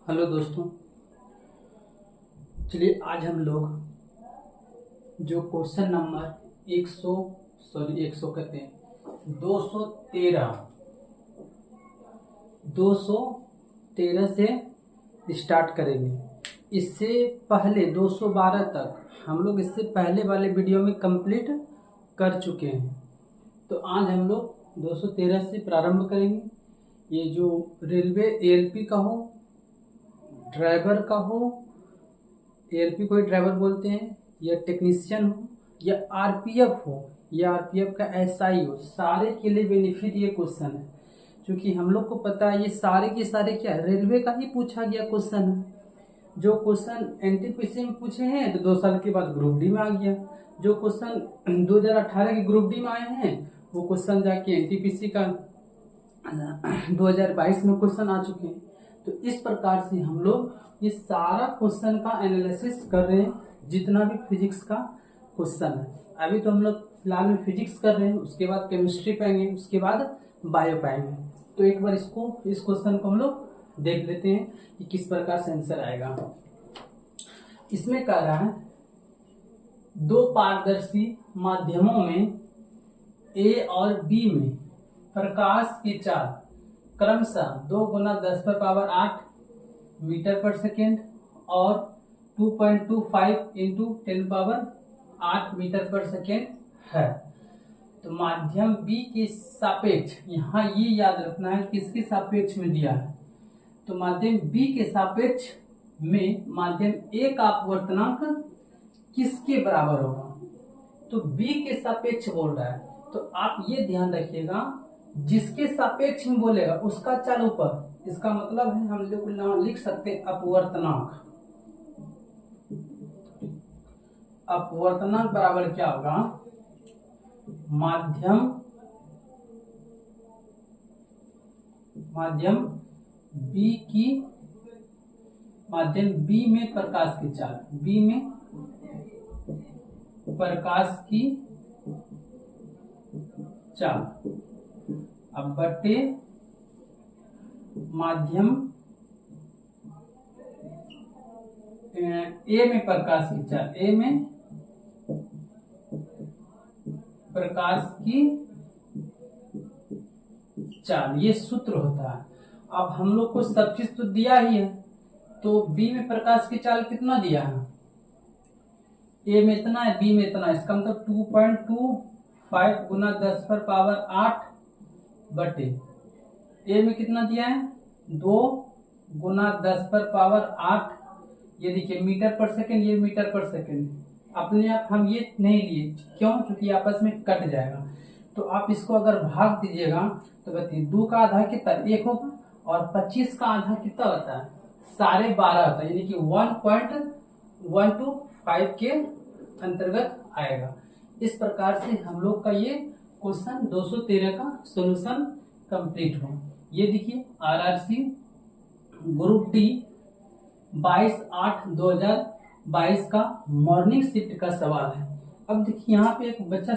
Hello दोस्तों, चलिए आज हम लोग जो क्वेश्चन नंबर 100 कहते हैं 213 से स्टार्ट करेंगे। इससे पहले 212 तक हम लोग इससे पहले वाले वीडियो में कंप्लीट कर चुके हैं। तो आज हम लोग 213 से प्रारंभ करेंगे। ये जो रेलवे एएलपी का हो, ड्राइवर का हो, एएलपी को ही ड्राइवर बोलते हैं, या टेक्नीशियन हो, या आरपीएफ हो, या आरपीएफ का एसआई हो, सारे के लिए बेनिफिट ये क्वेश्चन है। क्योंकि हम लोग को पता है ये सारे के सारे क्या है, रेलवे का ही पूछा गया क्वेश्चन है। जो क्वेश्चन एनटीपीसी में पूछे हैं तो 2 साल के बाद ग्रुप डी में आ गया। जो क्वेश्चन 2018 के ग्रुप डी में आए हैं वो क्वेश्चन जाके एनटीपीसी का 2022 में क्वेश्चन आ चुके हैं। तो इस प्रकार से हम लोग ये सारा क्वेश्चन का एनालिसिस कर रहे हैं, जितना भी फिजिक्स का क्वेश्चन है। अभी तो हम लोग फिलहाल में फिजिक्स कर रहे हैं, उसके बाद केमिस्ट्री पाएंगे, उसके बाद बायो पाएंगे। तो एक बार इस क्वेश्चन को हम लोग देख लेते हैं कि किस प्रकार से आंसर आएगा। इसमें कह रहा है 2 पारदर्शी माध्यमों में ए और बी में प्रकाश की चाल क्रमशः 2 × 10⁸ मीटर पर सेकेंड और 2.25 × 10⁸ मीटर पर सेकेंड है। तो माध्यम बी के सापेक्ष, यहाँ ये याद रखना है किसके सापेक्ष में दिया है। तो माध्यम बी के सापेक्ष में माध्यम ए का अपवर्तनांक किसके बराबर होगा। तो बी के सापेक्ष बोल रहा है, तो आप ये ध्यान रखिएगा जिसके सापेक्ष में बोलेगा उसका चाल ऊपर। इसका मतलब है हम लोग लिख सकते हैं अपवर्तनांक। अपवर्तनांक बराबर क्या होगा, माध्यम बी में प्रकाश की चाल, बी में प्रकाश की चाल अब बटे माध्यम ए में प्रकाश की चाल, ए में प्रकाश की चाल, ये सूत्र होता है। अब हम लोग को सब चीज तो दिया ही है, तो बी में प्रकाश की चाल कितना दिया है, ए में इतना है, बी में इतना है। इसका मतलब 2.25 × 10⁸ बटे ए में कितना दिया है 2 × 10⁸। ये देखिए मीटर पर सेकेंड, ये मीटर पर सेकेंड। अपने आप हम ये नहीं लिए, क्यों? क्योंकि आपस में कट जाएगा। तो आप इसको अगर भाग दीजिएगा तो बताइए 2 का आधा कितना 1 होगा, और 25 का आधा कितना होता है 12.5 होता है, यानी कि 1.125 के अंतर्गत आएगा। इस प्रकार से हम लोग का ये क्वेश्चन 213 का सॉल्यूशन कंप्लीट हो। ये देखिए आरआरसी ग्रुप डी 22/8/2022 का मॉर्निंग शिफ्ट का सवाल है। अब देखिए यहाँ पे एक बच्चा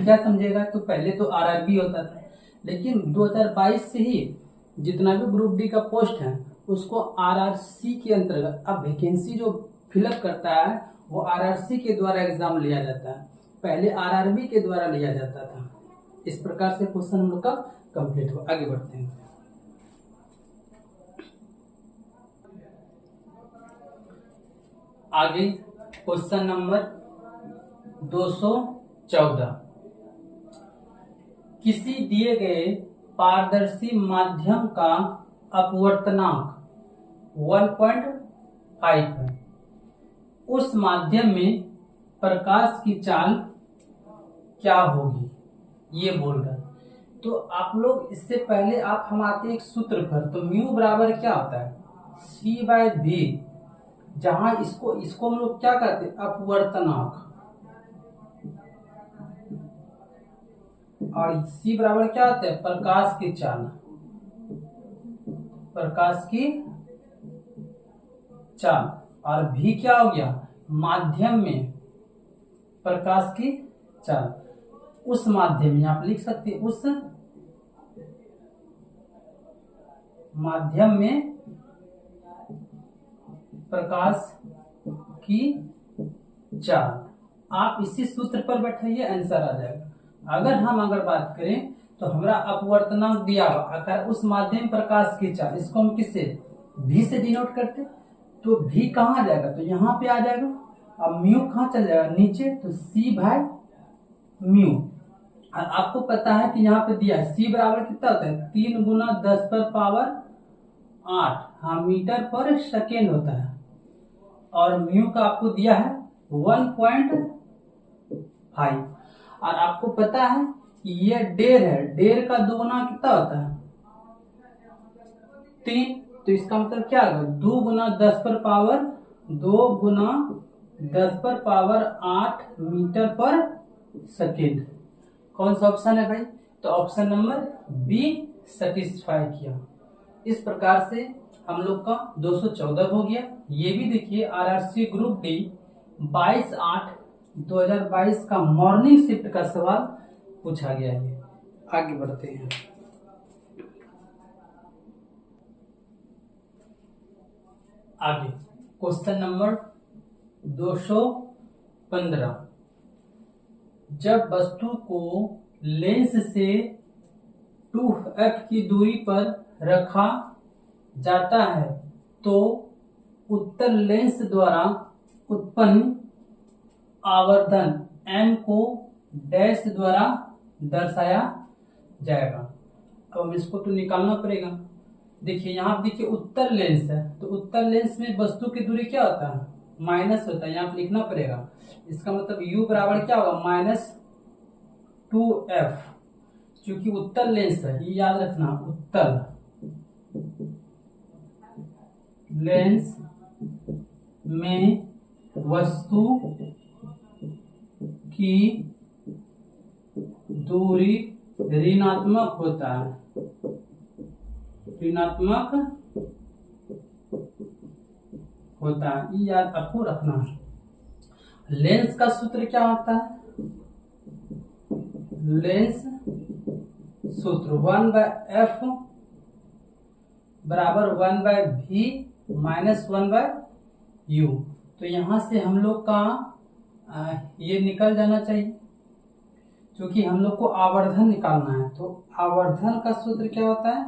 क्या समझेगा, तो पहले तो आरआरबी होता था, लेकिन 2022 से ही जितना भी ग्रुप डी का पोस्ट है उसको आरआरसी के अंतर्गत, अब वैकेंसी जो फिलअप करता है वो आरआरसी के द्वारा एग्जाम लिया जाता है, पहले आरआरबी के द्वारा लिया जाता था। इस प्रकार से क्वेश्चन हम लोग का कंप्लीट हो। आगे बढ़ते हैं। आगे क्वेश्चन नंबर 214, किसी दिए गए पारदर्शी माध्यम का अपवर्तनांक 1.5 है, उस माध्यम में प्रकाश की चाल क्या होगी, ये बोल रहा है। तो आप लोग इससे पहले हम आते हैं एक सूत्र पर। तो म्यू बराबर क्या होता है C/V, जहां इसको हम लोग क्या कहते हैं अपवर्तनांक, और C बराबर क्या होता है प्रकाश की चाल, प्रकाश की चाल, और V क्या हो गया माध्यम में प्रकाश की चाल। उस माध्यम में आप लिख सकते हैं उस माध्यम में प्रकाश की चाल। आप इसी सूत्र पर बैठाइए, आंसर आ जाएगा। अगर बात करें तो हमारा अपवर्तनांक दिया हुआ अगर उस माध्यम प्रकाश की चाल, इसको हम किससे v से डिनोट करते, तो v कहाँ आ जाएगा, तो यहाँ पे आ जाएगा। अब म्यू कहाँ चल जाएगा, नीचे, तो c भाई म्यू। और आपको पता है कि यहाँ पे दिया है c बराबर कितना होता है, 3 गुना 10 पर पावर 8, हाँ, मीटर पर सेकेंड होता है। और म्यू का आपको दिया है 1.5। और आपको पता है कि ये डेढ़ है, डेढ़ का 2 गुना कितना होता है, 3। तो इसका मतलब क्या होगा, 2 गुना 10 पर पावर 2 गुना 10 पर पावर 8 मीटर पर सेकेंड। कौन सा ऑप्शन है भाई, तो ऑप्शन नंबर बी सेटिस्फाई किया। इस प्रकार से हम लोग का 214 हो गया। ये भी देखिए आरआरसी ग्रुप डी 22/8/2022 का मॉर्निंग शिफ्ट का सवाल पूछा गया है। आगे बढ़ते हैं। आगे क्वेश्चन नंबर 215। जब वस्तु को लेंस से 2f की दूरी पर रखा जाता है तो उत्तल लेंस द्वारा उत्पन्न आवर्धन m को डैश द्वारा दर्शाया जाएगा। अब हम इसको तो निकालना पड़ेगा। देखिए यहाँ देखिए उत्तल लेंस है, तो उत्तल लेंस में वस्तु की दूरी क्या होता है, माइनस होता है, यहाँ पे लिखना पड़ेगा। इसका मतलब u बराबर क्या होगा, -2f। क्योंकि उत्तल लेंस है, ये याद रखना, उत्तल लेंस में वस्तु की दूरी ऋणात्मक होता है, ऋणात्मक होता है, ये याद आपको रखना है। लेंस का सूत्र क्या होता है, लेंस सूत्र 1/f बराबर 1/v माइनस 1/u। तो यहां से हम लोग का ये निकल जाना चाहिए, क्योंकि हम लोग को आवर्धन निकालना है। तो आवर्धन का सूत्र क्या होता है,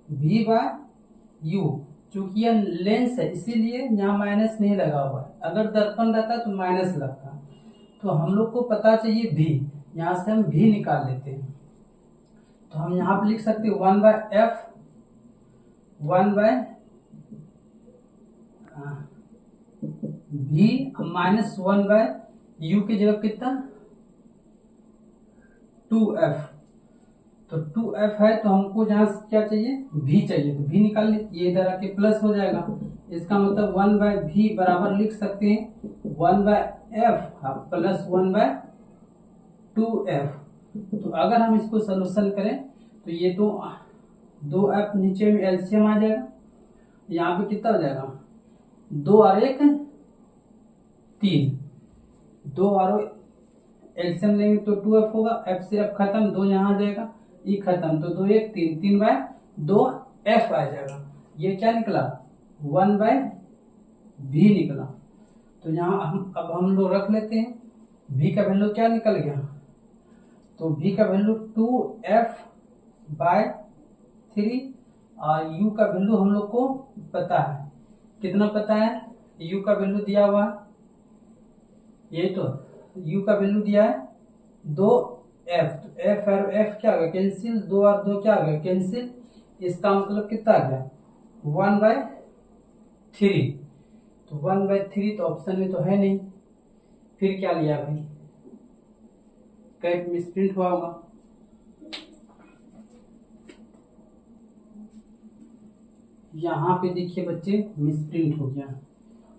v/u। क्योंकि यह लेंस है इसीलिए यहाँ माइनस नहीं लगा हुआ है, अगर दर्पण रहता तो माइनस लगता। तो हम लोग को पता चाहिए v, यहाँ से हम v निकाल लेते हैं। तो हम यहाँ पे लिख सकते हैं 1/f 1/v माइनस 1/u की जगह कितना 2f। तो 2f है, तो हमको जहाँ क्या चाहिए, v चाहिए, तो v निकाल ले, ये इधर आके प्लस हो जाएगा। इसका मतलब 1/v बराबर लिख सकते हैं 1/f प्लस 1/2f। तो अगर हम इसको सोल्यूशन करें तो ये तो 2f नीचे में एलसीएम आ जाएगा, यहाँ पे कितना हो जाएगा, 2 और 1 3, 2 और एलसीएम लेंगे तो 2f होगा, f से f खत्म, 2 यहाँ आ जाएगा, e खत्म, तो 2 1 3, 3/2f आ जाएगा। ये क्या निकला, 1/v निकला। तो यहाँ अब हम लोग रख लेते हैं, v का वैल्यू क्या निकल गया, तो v का वैल्यू 2f/3 और u का वैल्यू हम लोग को पता है, कितना पता है, u का वैल्यू दिया हुआ, ये तो u का वैल्यू दिया है 2f, तो f और f क्या हो गया कैंसिल, 2 और 2 क्या हो गया कैंसिल। इसका मतलब कितना आ गया 1/3। तो 1/3 तो ऑप्शन में तो है नहीं, फिर क्या लिया भाई, कहीं मिसप्रिंट हुआ होगा। यहाँ पे देखिए बच्चे मिसप्रिंट हो गया,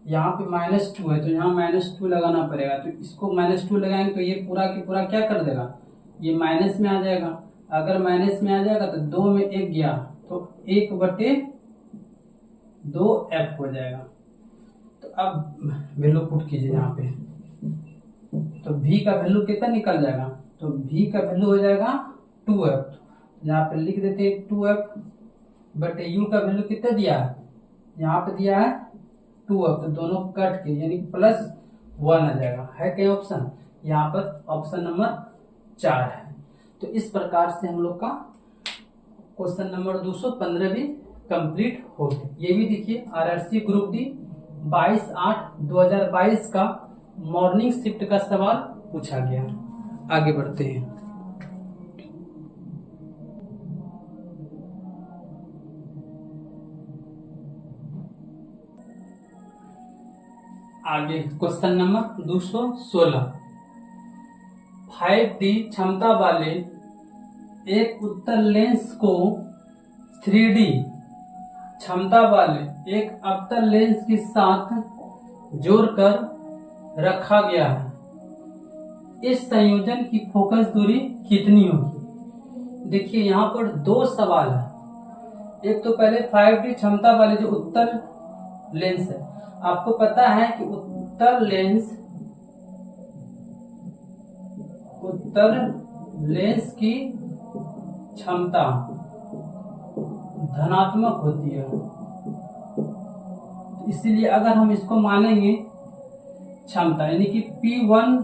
यहाँ पे -2 है तो यहाँ -2 लगाना पड़ेगा। तो इसको -2 लगाएंगे तो ये पूरा की पूरा क्या कर देगा, ये माइनस में आ जाएगा। अगर माइनस में आ जाएगा तो 2 में 1 गया तो 1/2f हो जाएगा। तो अब वैल्यू पुट कीजिए यहाँ पे, तो v का वैल्यू कितना निकल जाएगा, तो v का वैल्यू हो जाएगा 2f। यहाँ पे लिख देते हैं 2f बटे u का वैल्यू कितना दिया है, यहाँ पे दिया है 2 अब तो दोनों कट के यानी +1 आ जाएगा। है क्या ऑप्शन? यहाँ पर ऑप्शन नंबर 4 है। तो इस प्रकार से हम लोग का क्वेश्चन नंबर 215 भी कंप्लीट हो गया। ये भी देखिए आरआरसी ग्रुप डी 22/8/2022 का मॉर्निंग शिफ्ट का सवाल पूछा गया। आगे बढ़ते हैं। आगे क्वेश्चन नंबर 216 5D क्षमता वाले एक उत्तल लेंस को 3D क्षमता वाले एक अवतल लेंस के साथ जोड़कर रखा गया है। इस संयोजन की फोकस दूरी कितनी होगी? देखिए यहाँ पर दो सवाल है। एक तो पहले 5D क्षमता वाले जो उत्तल लेंस है, आपको पता है कि उत्तल लेंस की क्षमता धनात्मक होती है। इसलिए अगर हम इसको मानेंगे क्षमता यानी कि P1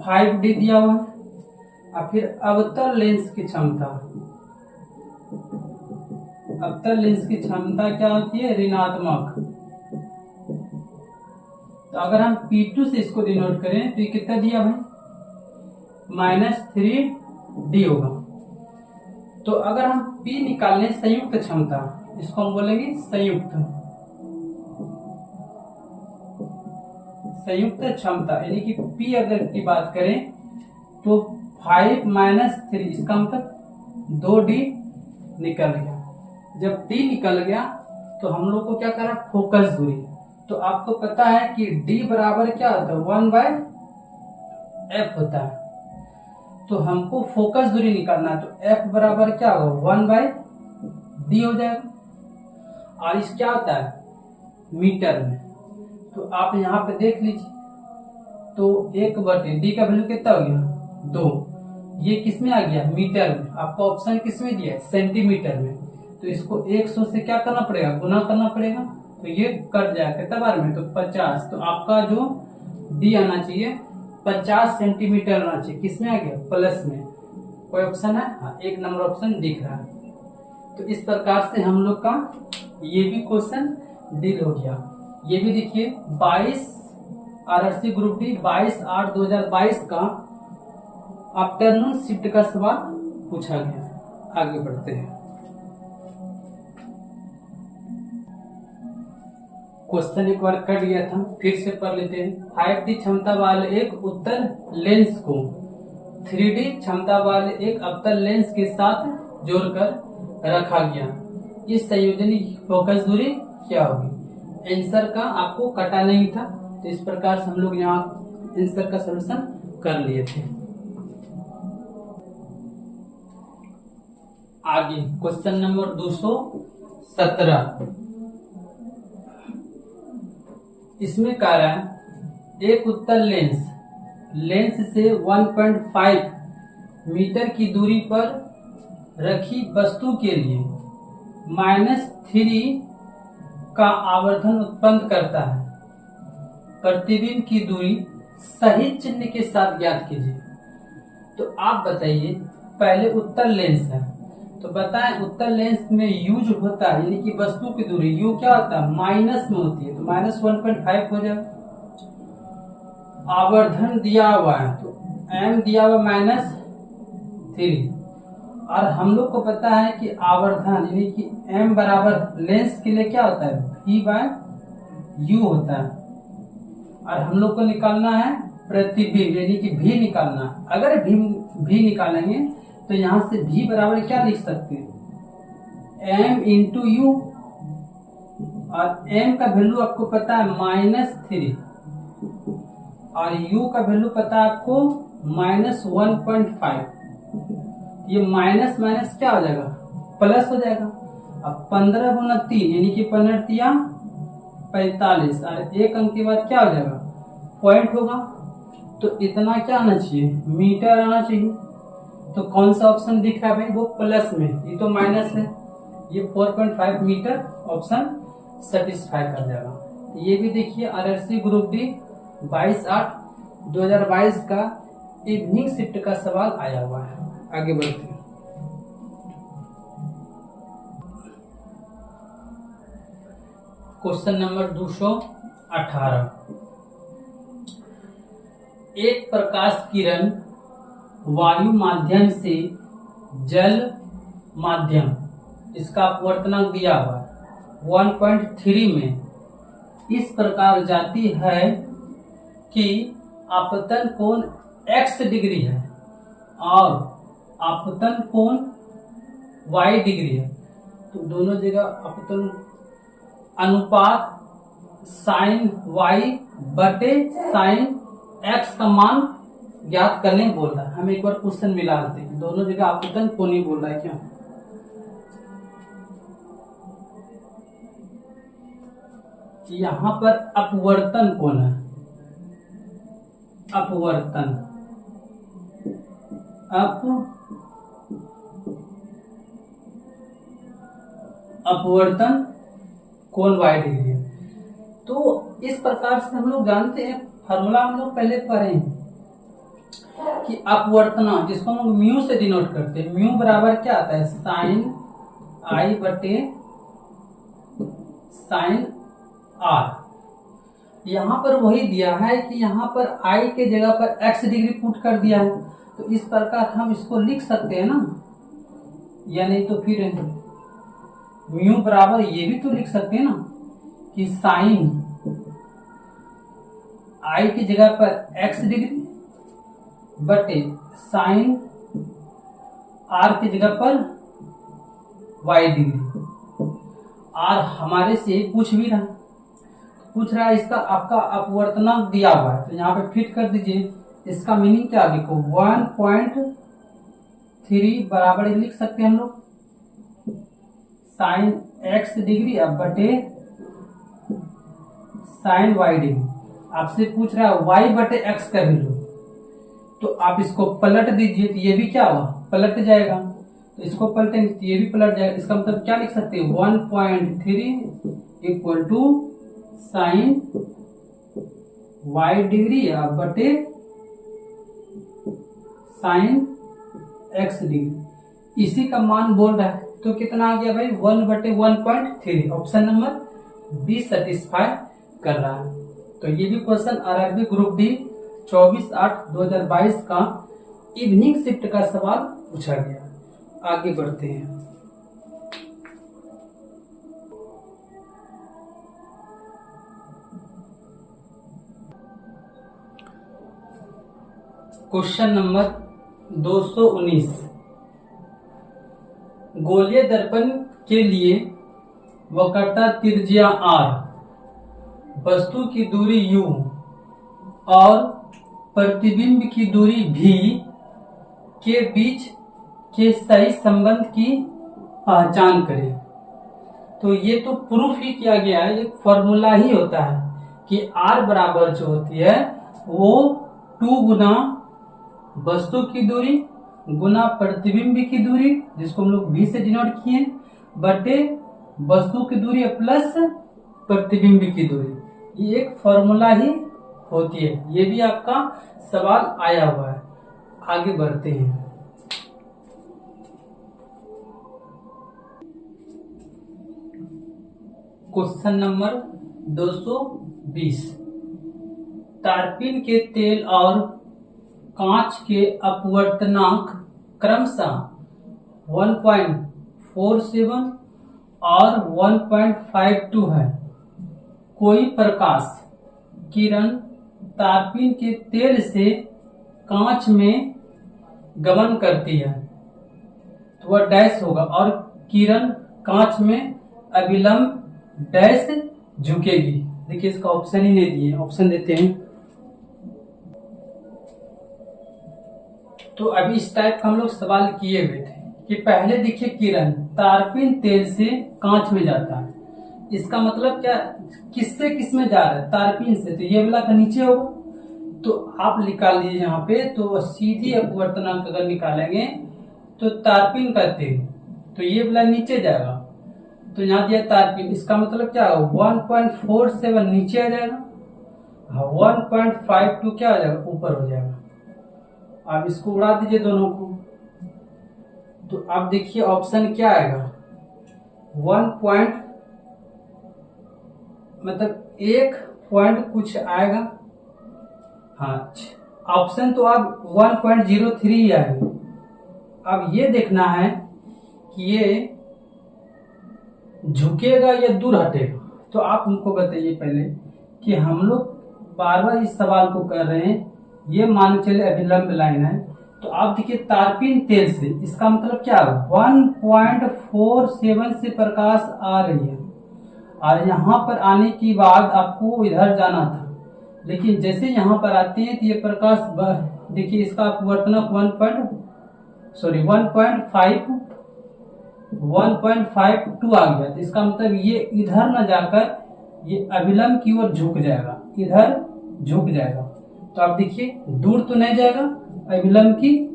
5D दिया हुआ है और फिर अवतल लेंस की क्षमता, अवतल लेंस की क्षमता क्या होती है? ऋणात्मक। तो अगर हम P2 से इसको डिनोट करें तो ये कितना दिया भाई? -3D होगा। तो अगर हम P निकालने संयुक्त क्षमता, इसको हम बोलेंगे संयुक्त क्षमता यानी कि P अगर की बात करें तो 5 - 3 इसका मतलब 2D निकल गया। जब D निकल गया तो हम लोग को क्या करा? फोकस दूरी। तो आपको पता है कि D बराबर क्या होता है? 1/f होता है। तो हमको फोकस दूरी निकालना है, तो F बराबर क्या होगा? 1/D हो जाएगा। और इस क्या होता है? मीटर में। तो आप यहाँ पे देख लीजिए, तो 1/D का वैल्यू कितना हो गया? 2। ये किस में आ गया? मीटर में। आपको ऑप्शन किस में दिया है? सेंटीमीटर में। तो इसको 100 से क्या करना पड़ेगा? गुना करना पड़ेगा। तो ये कट जाएगा कितना बार में? तो 50। तो आपका जो D आना चाहिए 50 सेंटीमीटर आना चाहिए। किस में आ गया? प्लस में। कोई ऑप्शन है? हाँ, 1 नंबर ऑप्शन दिख रहा है। तो इस प्रकार से हम लोग का ये भी क्वेश्चन डील हो गया। ये भी देखिए 22 आरआरसी ग्रुप डी 22/8/2022 का आफ्टरनून शिफ्ट का सवाल पूछा गया। आगे बढ़ते हैं। क्वेश्चन एक बार कट गया था, फिर से पढ़ लेते हैं। 5D क्षमता वाले एक उत्तल लेंस को 3D क्षमता वाले एक अवतल लेंस के साथ जोड़कर रखा गया। इस संयोजन की फोकस दूरी क्या होगी? आंसर का आपको कटा नहीं था, तो इस प्रकार से हम लोग यहाँ आंसर का सॉल्यूशन कर लिए थे। आगे क्वेश्चन नंबर 217। इसमें कह रहा है एक उत्तल लेंस से 1.5 मीटर की दूरी पर रखी वस्तु के लिए -3 का आवर्धन उत्पन्न करता है। प्रतिबिंब की दूरी सही चिन्ह के साथ ज्ञात कीजिए। तो आप बताइए, पहले उत्तल लेंस है तो बताएं उत्तल लेंस में यू जो होता है यानी कि वस्तु की दूरी यू क्या होता है? माइनस में होती है, तो -1.5 हो जाएगा। आवर्धन दिया हुआ है तो m दिया हुआ -3। और हम लोग को पता है कि आवर्धन यानी कि m बराबर लेंस के लिए क्या होता है? v/u होता है। और हम लोग को निकालना है प्रतिबिंब यानी कि v निकालना। अगर v निकालेंगे तो यहाँ से v बराबर क्या लिख सकते हैं? m × u। और m का वैल्यू आपको पता है -3 और u का वैल्यू पता है आपको -1.5। ये माइनस माइनस क्या हो जाएगा? प्लस हो जाएगा। अब 15 × 3 यानी कि 15 × 45 और 1 अंक के बाद क्या हो जाएगा? पॉइंट होगा। तो इतना क्या आना चाहिए? मीटर आना चाहिए। तो कौन सा ऑप्शन दिख रहा है भाई? वो प्लस में, ये तो माइनस है, ये 4.5 मीटर ऑप्शन सेटिस्फाई कर जाएगा। ये भी देखिए आरआरसी ग्रुप डी 22/8/2022 का इवनिंग शिफ्ट का सवाल आया हुआ है। आगे बढ़ते हैं। Question number 218। एक प्रकाश किरण वायु माध्यम से जल माध्यम, इसका अपवर्तनांक दिया हुआ 1.3 में इस प्रकार जाती है कि आपतन कोण x डिग्री है और आपतन कोण y डिग्री है। तो दोनों जगह आपतन अनुपात साइन y बटे साइन x का मान ज्ञात करने बोल रहा है। हम एक बार क्वेश्चन मिला लेते हैं। दोनों जगह आपतन कोण ही बोल रहा है क्या? यहाँ पर अपवर्तन कोण है, अपवर्तन अपवर्तन कोण y डिग्री है। तो इस प्रकार से हम लोग जानते हैं, फार्मूला हम लोग पहले पढ़े हैं कि अपवर्तनांक जिसको हम लोग म्यू से डिनोट करते हैं, म्यू बराबर क्या आता है साइन आई बटे साइन आर। यहाँ पर वही दिया है कि यहाँ पर आई के जगह पर x डिग्री पुट कर दिया है, तो इस प्रकार हम इसको लिख सकते हैं ना, या नहीं तो फिर म्यू बराबर ये भी तो लिख सकते हैं ना कि साइन आई की जगह पर x डिग्री बटे साइन आर की जगह पर y डिग्री। आर हमारे से पूछ भी रहा, पूछ रहा है इसका आपका अपवर्तनांक दिया हुआ है, तो यहाँ पे फिट कर दीजिए। इसका मीनिंग क्या लिखो 1.3 बराबर लिख सकते हैं हम लोग साइन x डिग्री अब बटे साइन y डिग्री। आपसे पूछ रहा है y बटे x का वैल्यू, तो आप इसको पलट दीजिए तो ये भी क्या हुआ पलट जाएगा, तो इसको पलटेंगे तो ये भी पलट जाएगा। इसका मतलब क्या लिख सकते हैं 1.3 equal to sine y degree अब बटे साइन x डिग्री। इसी का मान बोल रहा है, तो कितना आ गया भाई 1/1.3। ऑप्शन नंबर बी सेटिस्फाई कर रहा है। तो ये भी क्वेश्चन आरआरबी ग्रुप डी 24/8/2022 का इवनिंग शिफ्ट का सवाल पूछा गया। आगे बढ़ते हैं। Question number 219। गोलीय दर्पण के लिए वक्रता त्रिज्या r, वस्तु की दूरी u और प्रतिबिंब की दूरी v के बीच के सही संबंध की पहचान करें। तो ये तो प्रूफ ही किया गया है, एक फॉर्मूला ही होता है कि r बराबर जो होती है वो 2 गुना वस्तु की दूरी गुना प्रतिबिंब की दूरी, जिसको हम लोग v से डिनोट किए, बटे वस्तु की दूरी प्लस प्रतिबिंब की दूरी। ये एक फॉर्मूला ही होती है। ये भी आपका सवाल आया हुआ है। आगे बढ़ते हैं। Question number 220। तारपीन के तेल और कांच के अपवर्तनांक क्रमशः 1.47 और 1.52 है। कोई प्रकाश किरण तारपीन के तेल से कांच में गमन करती है तो वह डैश होगा, और किरण कांच में अविलंब डैश झुकेगी। देखिए इसका ऑप्शन ही नहीं दिए, ऑप्शन देते हैं। तो अभी इस टाइप का हम लोग सवाल किए हुए थे कि पहले देखिए किरण तारपीन तेल से कांच में जाता है, इसका मतलब क्या किससे किस में जा रहा है तारपीन से, तो ये वाला का नीचे होगा। तो आप निकाल लीजिए यहाँ पे, तो सीधी अपवर्तनांक अगर निकालेंगे तो तारपीन का तेल तो ये वाला नीचे जाएगा तो यहाँ दिया तारपीन, इसका मतलब क्या है 1.47 नीचे आ जाएगा, 1.52 क्या आ जाएगा ऊपर हो जाएगा। आप इसको उड़ा दीजिए दोनों को, तो आप देखिए ऑप्शन क्या आएगा 1 पॉइंट कुछ आएगा। हाँ, ऑप्शन तो आप 1.03 आएंगे। अब ये देखना है कि ये झुकेगा या दूर हटेगा। तो आप हमको बताइए पहले कि हम लोग बार बार इस सवाल को कर रहे हैं, ये मान के चले अभिलंब लाइन है, तो आप देखिए तारपीन तेल से, इसका मतलब क्या है 1.47 से प्रकाश आ रही है और यहाँ पर आने के बाद आपको इधर जाना था, लेकिन जैसे यहाँ पर आते हैं तो ये प्रकाश देखिए इसका अपवर्तनक 1.52 आ गया। तो इसका मतलब ये इधर न जाकर ये अभिलंब की ओर झुक जाएगा, इधर झुक जाएगा। तो आप देखिए दूर तो नहीं जाएगा, अभिलंब की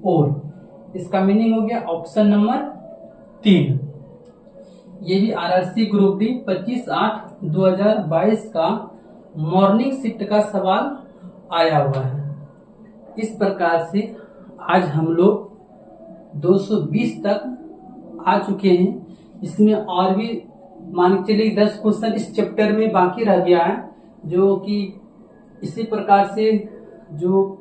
ओर। इसका मीनिंग हो गया ऑप्शन नंबर 3। ये भी आरआरसी ग्रुप डी 25/8/2022 का मॉर्निंग शिफ्ट का सवाल आया हुआ है। इस प्रकार से आज हम लोग 220 तक आ चुके हैं। इसमें और भी मान के चलिए 10 क्वेश्चन इस चैप्टर में बाकी रह गया है, जो कि इसी प्रकार से जो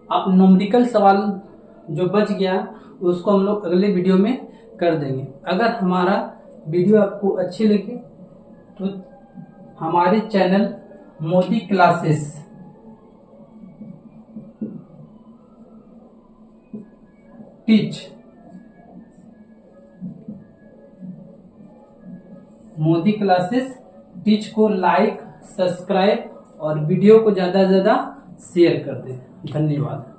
आप न्यूमेरिकल सवाल जो बच गया उसको हम लोग अगले वीडियो में कर देंगे। अगर हमारा वीडियो आपको अच्छी लगे तो हमारे चैनल मोदी क्लासेस टीच को लाइक, सब्सक्राइब और वीडियो को ज्यादा से ज्यादा शेयर कर दें। धन्यवाद।